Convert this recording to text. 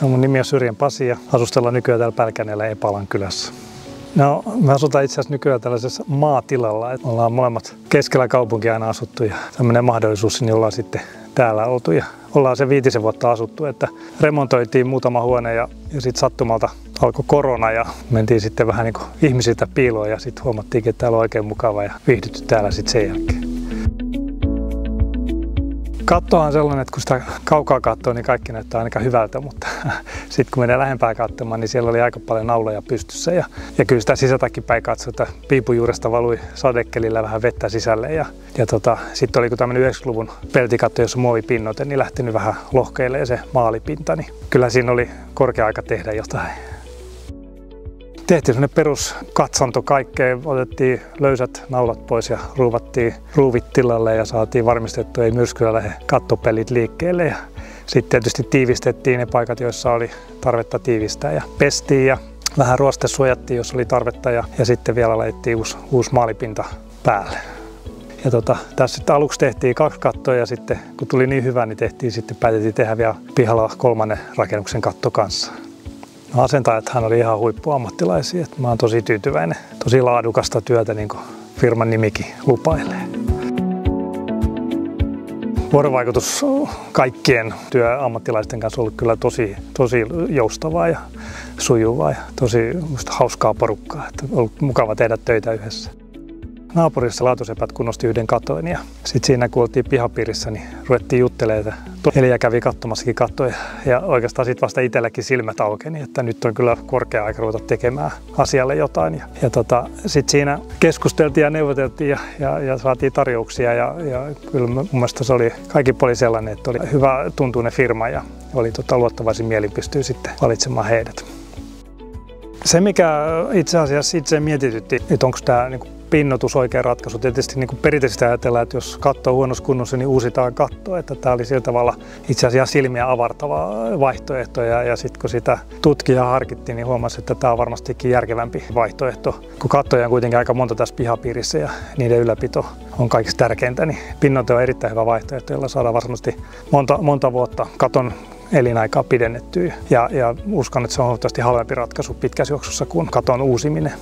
Mun nimi on Syrjän Pasi ja asustellaan nykyään täällä Pälkäneellä Epalan kylässä. No, me asutaan itse asiassa nykyään tällaisessa maatilalla. Me ollaan molemmat keskellä kaupunkia aina asuttu ja tämmöinen mahdollisuus, niin ollaan sitten täällä oltu. Ja ollaan se 5 vuotta asuttu, että remontoitiin muutama huone ja sitten sattumalta alkoi korona ja mentiin sitten vähän niin kuin ihmisiltä piiloon ja sitten huomattiinkin, että täällä on oikein mukava ja viihdytty täällä sitten sen jälkeen. Kattohan on sellainen, että kun sitä kaukaa katsoo, niin kaikki näyttää aika hyvältä, mutta sitten kun menee lähempää katsomaan, niin siellä oli aika paljon nauloja pystyssä. Ja kyllä sitä sisältäkin päin katsoi, että piipujuuresta valui sadekelillä vähän vettä sisälle. Ja sitten oli tämmöinen 90-luvun peltikatto, jossa muovipinnoite, niin lähtenyt vähän lohkeilemaan se maalipinta. Niin kyllä siinä oli korkea aika tehdä jotain. Tehtiin sellainen peruskatsanto kaikkeen, otettiin löysät naulat pois ja ruuvattiin ruuvit tilalle ja saatiin varmistettua, ei myrskyllä lähde kattopelit liikkeelle. Ja sitten tietysti tiivistettiin ne paikat, joissa oli tarvetta tiivistää ja pestiin ja vähän ruoste suojattiin, jos oli tarvetta ja sitten vielä laitettiin uusi maalipinta päälle. Ja tässä sitten aluksi tehtiin 2 kattoa ja sitten kun tuli niin hyvä, niin päätettiin tehdä vielä pihalla 3. rakennuksen katto kanssa. No, asentajathan oli ihan huippuammattilaisia. Mä oon tosi tyytyväinen. Tosi laadukasta työtä, niin kuin firman nimikin lupailee. Vuorovaikutus kaikkien työammattilaisten kanssa on ollut kyllä tosi joustavaa ja sujuvaa ja tosi hauskaa porukkaa. Että on ollut mukava tehdä töitä yhdessä. Naapurissa laatosepät kunnosti yhden katon ja sitten siinä kun oltiin pihapiirissä, niin ruvettiin juttelemaan. Eliä kävi katsomassakin kattoja ja oikeastaan sitten vasta itselläkin silmät aukeni, että nyt on kyllä korkea aika ruveta tekemään asialle jotain. Ja sitten siinä keskusteltiin ja neuvoteltiin ja saatiin tarjouksia ja kyllä mun mielestä se oli, kaikki oli sellainen, että oli hyvä tuntuinen firma ja oli luottavaisin mielin pystyy sitten valitsemaan heidät. Se mikä itse asiassa itse mietitytti, että onko tämä pinnoitus oikea ratkaisu. Tietysti perinteisesti ajatellaan, että jos katto on huonossa kunnossa, niin uusitaan katto. Että tämä oli sillä tavalla itse asiassa silmiä avartava vaihtoehto. Ja sitten kun sitä tutkijaa harkittiin, niin huomasi, että tämä on varmastikin järkevämpi vaihtoehto. Kun kattoja on kuitenkin aika monta tässä pihapiirissä ja niiden ylläpito on kaikista tärkeintä, niin pinnoite on erittäin hyvä vaihtoehto, jolla saadaan varmasti monta vuotta katon elinaikaa pidennettyä. Ja uskon, että se on huomattavasti halvempi ratkaisu pitkässä juoksussa kuin katon uusiminen.